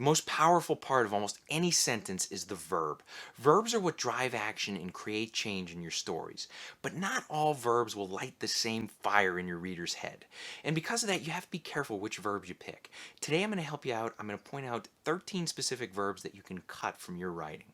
The most powerful part of almost any sentence is the verb. Verbs are what drive action and create change in your stories. But not all verbs will light the same fire in your reader's head. And because of that, you have to be careful which verbs you pick. Today I'm going to help you out. I'm going to point out 13 specific verbs that you can cut from your writing.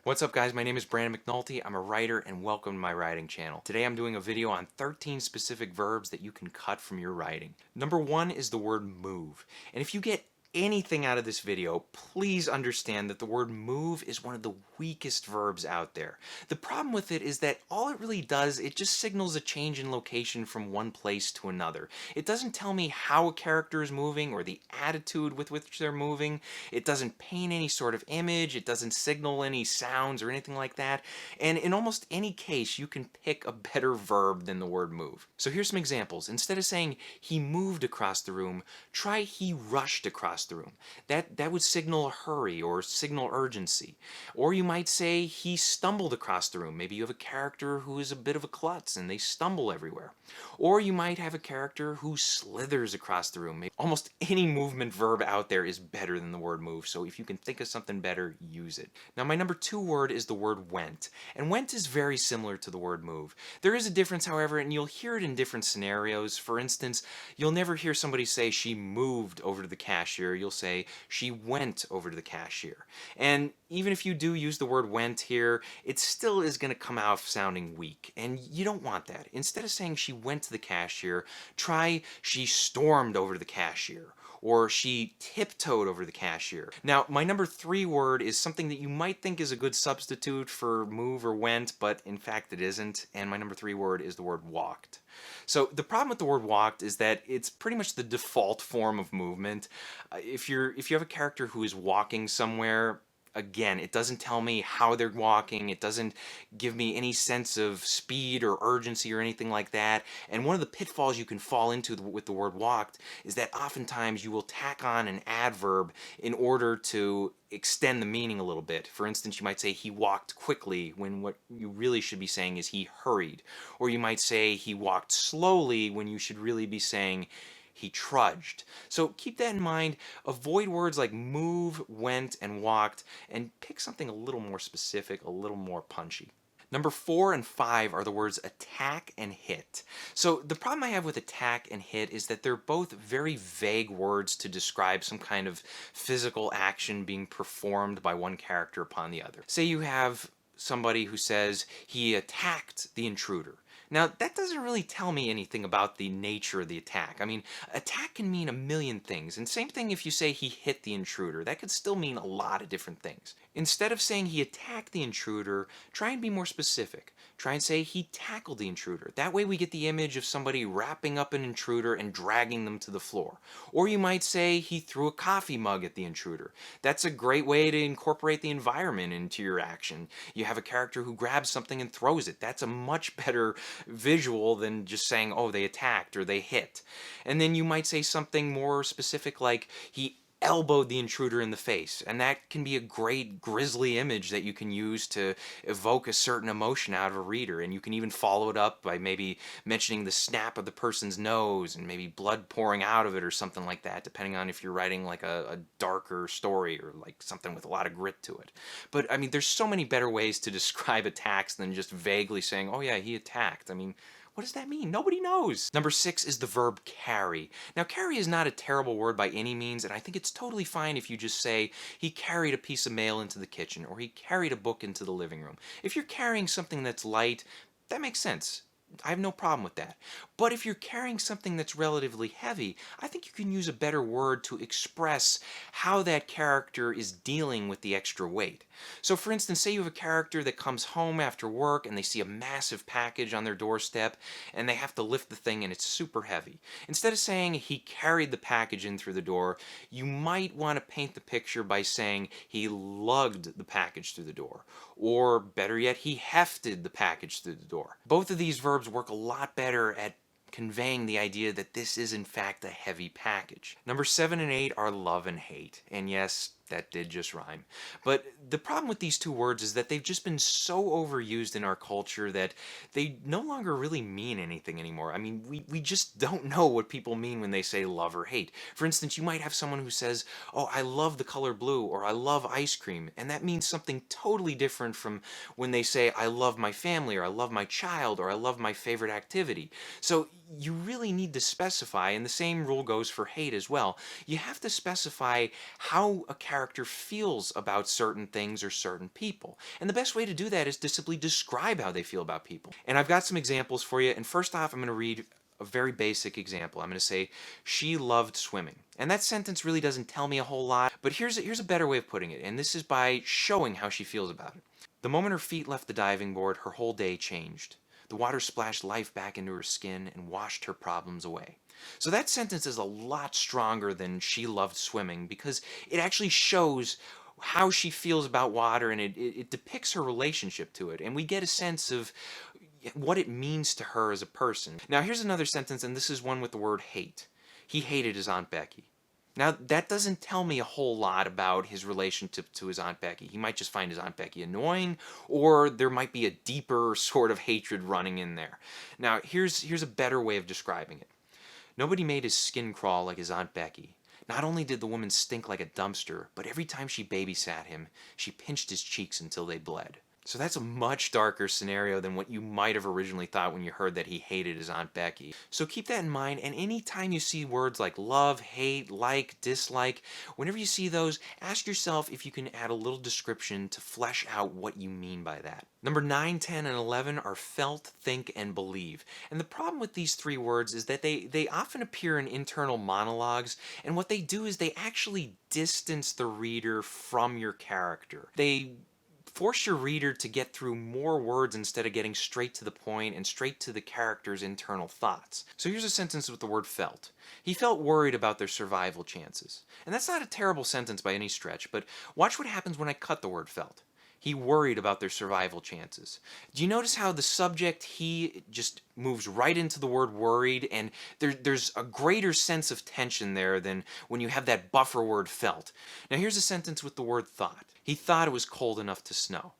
What's up guys, my name is Brandon McNulty. I'm a writer and welcome to my writing channel. Today I'm doing a video on 13 specific verbs that you can cut from your writing. Number 1 is the word move. And if you get anything out of this video, please understand that the word move is one of the weakest verbs out there. The problem with it is that all it really does, it just signals a change in location from one place to another. It doesn't tell me how a character is moving or the attitude with which they're moving. It doesn't paint any sort of image. It doesn't signal any sounds or anything like that. And in almost any case, you can pick a better verb than the word move. So here's some examples. Instead of saying he moved across the room, try he rushed across the room. That would signal a hurry or signal urgency. Or you might say he stumbled across the room. Maybe you have a character who is a bit of a klutz and they stumble everywhere. Or you might have a character who slithers across the room. Almost any movement verb out there is better than the word move, so if you can think of something better, use it. Now my number 2 word is the word went. And went is very similar to the word move. There is a difference, however, and you'll hear it in different scenarios. For instance, you'll never hear somebody say she moved over to the cashier. You'll say she went over to the cashier. And even if you do use the word went here, it still is going to come out sounding weak, and you don't want that. Instead of saying she went to the cashier, try she stormed over to the cashier, or she tiptoed over the cashier. Now, my number 3 word is something that you might think is a good substitute for move or went, but in fact it isn't, and my number 3 word is the word walked. So the problem with the word walked is that it's pretty much the default form of movement. If you have a character who is walking somewhere, again, it doesn't tell me how they're walking. It doesn't give me any sense of speed or urgency or anything like that. And one of the pitfalls you can fall into with the word walked is that oftentimes you will tack on an adverb in order to extend the meaning a little bit. For instance, you might say he walked quickly when what you really should be saying is he hurried. Or you might say he walked slowly when you should really be saying he trudged. So keep that in mind. Avoid words like move, went, and walked, and pick something a little more specific, a little more punchy. Number 4 and 5 are the words attack and hit. So the problem I have with attack and hit is that they're both very vague words to describe some kind of physical action being performed by one character upon the other. Say you have somebody who says he attacked the intruder. Now, that doesn't really tell me anything about the nature of the attack. I mean, attack can mean a million things, and same thing if you say he hit the intruder. That could still mean a lot of different things. Instead of saying he attacked the intruder, try and be more specific. Try and say he tackled the intruder. That way we get the image of somebody wrapping up an intruder and dragging them to the floor. Or you might say he threw a coffee mug at the intruder. That's a great way to incorporate the environment into your action. You have a character who grabs something and throws it. That's a much better visual than just saying, oh, they attacked or they hit. And then you might say something more specific like he elbowed the intruder in the face, and that can be a great grisly image that you can use to evoke a certain emotion out of a reader. And you can even follow it up by maybe mentioning the snap of the person's nose and maybe blood pouring out of it or something like that, depending on if you're writing like a darker story or like something with a lot of grit to it. But I mean, there's so many better ways to describe attacks than just vaguely saying, oh yeah, he attacked. I mean, what does that mean? Nobody knows. Number 6 is the verb carry. Now, carry is not a terrible word by any means, and I think it's totally fine if you just say he carried a piece of mail into the kitchen or he carried a book into the living room. If you're carrying something that's light, that makes sense. I have no problem with that. But if you're carrying something that's relatively heavy, I think you can use a better word to express how that character is dealing with the extra weight. So for instance, say you have a character that comes home after work and they see a massive package on their doorstep and they have to lift the thing and it's super heavy. Instead of saying he carried the package in through the door, you might want to paint the picture by saying he lugged the package through the door. Or better yet, he hefted the package through the door. Both of these verbs work a lot better at conveying the idea that this is in fact a heavy package. Number 7 and 8 are love and hate. And yes, That did just rhyme. But the problem with these two words is that they've just been so overused in our culture that they no longer really mean anything anymore. I mean, we just don't know what people mean when they say love or hate. For instance, you might have someone who says, "Oh, I love the color blue," or "I love ice cream," and that means something totally different from when they say, "I love my family," or "I love my child," or "I love my favorite activity." So you really need to specify, and the same rule goes for hate as well. You have to specify how a character feels about certain things or certain people. And the best way to do that is to simply describe how they feel about people. And I've got some examples for you. And first off, I'm going to read a very basic example. I'm going to say, "She loved swimming." And that sentence really doesn't tell me a whole lot, but here's a better way of putting it, and this is by showing how she feels about it. "The moment her feet left the diving board, her whole day changed. The water splashed life back into her skin and washed her problems away." So that sentence is a lot stronger than "she loved swimming" because it actually shows how she feels about water, and it depicts her relationship to it. And we get a sense of what it means to her as a person. Now, here's another sentence, and this is one with the word hate. "He hated his Aunt Becky." Now, that doesn't tell me a whole lot about his relationship to his Aunt Becky. He might just find his Aunt Becky annoying, or there might be a deeper sort of hatred running in there. Now, here's a better way of describing it. "Nobody made his skin crawl like his Aunt Becky. Not only did the woman stink like a dumpster, but every time she babysat him, she pinched his cheeks until they bled." So that's a much darker scenario than what you might have originally thought when you heard that he hated his Aunt Becky. So keep that in mind, and anytime you see words like love, hate, like, dislike, whenever you see those, ask yourself if you can add a little description to flesh out what you mean by that. Number 9, 10, and 11 are felt, think, and believe. And the problem with these three words is that they often appear in internal monologues, and what they do is they actually distance the reader from your character. They force your reader to get through more words instead of getting straight to the point and straight to the character's internal thoughts. So here's a sentence with the word felt. "He felt worried about their survival chances." And that's not a terrible sentence by any stretch, but watch what happens when I cut the word felt. "He worried about their survival chances." Do you notice how the subject "he" just moves right into the word "worried," and there's a greater sense of tension there than when you have that buffer word "felt." Now here's a sentence with the word "thought." "He thought it was cold enough to snow."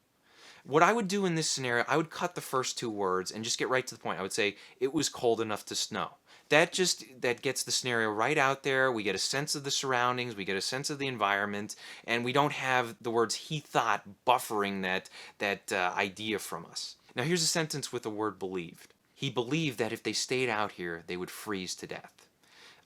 What I would do in this scenario, I would cut the first two words and just get right to the point. I would say, "It was cold enough to snow." That gets the scenario right out there. We get a sense of the surroundings, we get a sense of the environment, and we don't have the words "he thought" buffering that idea from us. Now here's a sentence with the word "believed." "He believed that if they stayed out here, they would freeze to death."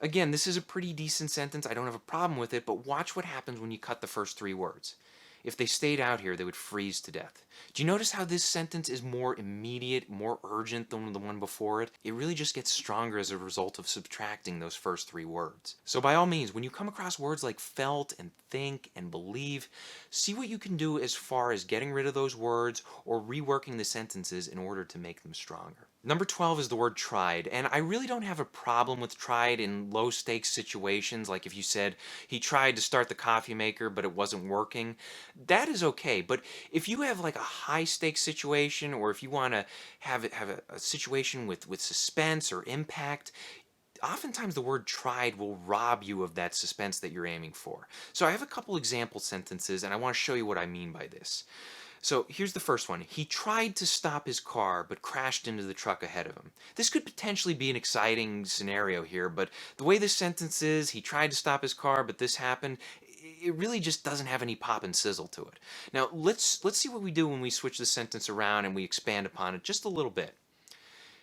Again, this is a pretty decent sentence. I don't have a problem with it, but watch what happens when you cut the first three words. "If they stayed out here, they would freeze to death." Do you notice how this sentence is more immediate, more urgent than the one before it? It really just gets stronger as a result of subtracting those first three words. So by all means, when you come across words like felt and think and believe, see what you can do as far as getting rid of those words or reworking the sentences in order to make them stronger. Number 12 is the word tried, and I really don't have a problem with tried in low stakes situations, like if you said he tried to start the coffee maker but it wasn't working. That is okay, but if you have like a high stakes situation, or if you want to have a situation with suspense or impact, oftentimes the word "tried" will rob you of that suspense that you're aiming for. So I have a couple example sentences, and I want to show you what I mean by this. So here's the first one. "He tried to stop his car, but crashed into the truck ahead of him." This could potentially be an exciting scenario here, but the way this sentence is, he tried to stop his car, but this happened, it really just doesn't have any pop and sizzle to it. Now, let's see what we do when we switch the sentence around and we expand upon it just a little bit.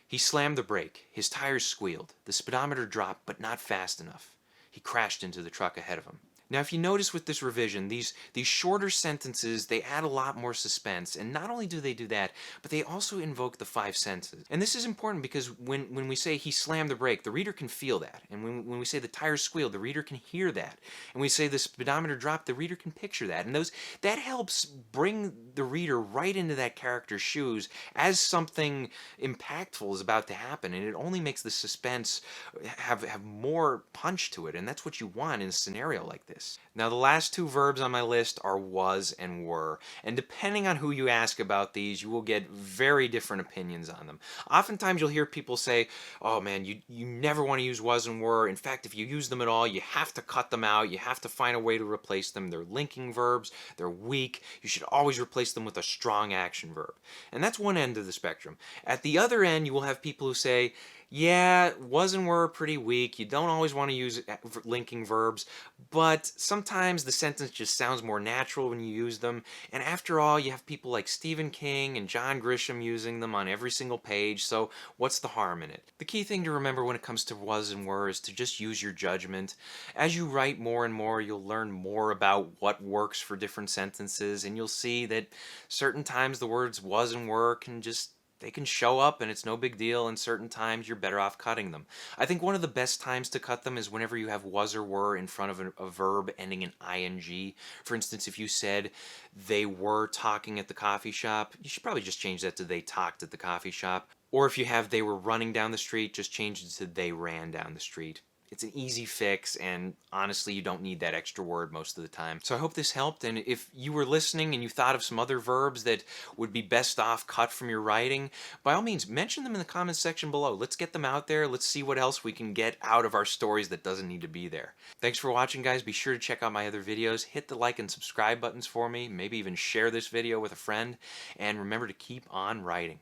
"He slammed the brake. His tires squealed. The speedometer dropped, but not fast enough. He crashed into the truck ahead of him." Now, if you notice with this revision, these shorter sentences, they add a lot more suspense. And not only do they do that, but they also invoke the five senses. And this is important because when we say "he slammed the brake," the reader can feel that. And when we say "the tires squealed," the reader can hear that. And we say "the speedometer dropped," the reader can picture that. And that helps bring the reader right into that character's shoes as something impactful is about to happen. And it only makes the suspense have more punch to it. And that's what you want in a scenario like this. this. Now the last two verbs on my list are was and were, and depending on who you ask about these, you will get very different opinions on them. Oftentimes you'll hear people say, oh man, you never want to use was and were. In fact, if you use them at all, you have to cut them out. You have to find a way to replace them. They're linking verbs. They're weak. You should always replace them with a strong action verb. And that's one end of the spectrum. At the other end, you will have people who say, yeah, was and were pretty weak. You don't always want to use linking verbs, but sometimes the sentence just sounds more natural when you use them. And after all, you have people like Stephen King and John Grisham using them on every single page, so what's the harm in it? The key thing to remember when it comes to was and were is to just use your judgment. As you write more and more, you'll learn more about what works for different sentences, and you'll see that certain times the words was and were they can show up and it's no big deal, and certain times you're better off cutting them. I think one of the best times to cut them is whenever you have was or were in front of a verb ending in ing. For instance, if you said they were talking at the coffee shop, you should probably just change that to they talked at the coffee shop. Or if you have they were running down the street, just change it to they ran down the street. It's an easy fix, and honestly, you don't need that extra word most of the time. So I hope this helped, and if you were listening and you thought of some other verbs that would be best off cut from your writing, by all means, mention them in the comments section below. Let's get them out there. Let's see what else we can get out of our stories that doesn't need to be there. Thanks for watching, guys. Be sure to check out my other videos. Hit the like and subscribe buttons for me. Maybe even share this video with a friend. And remember to keep on writing.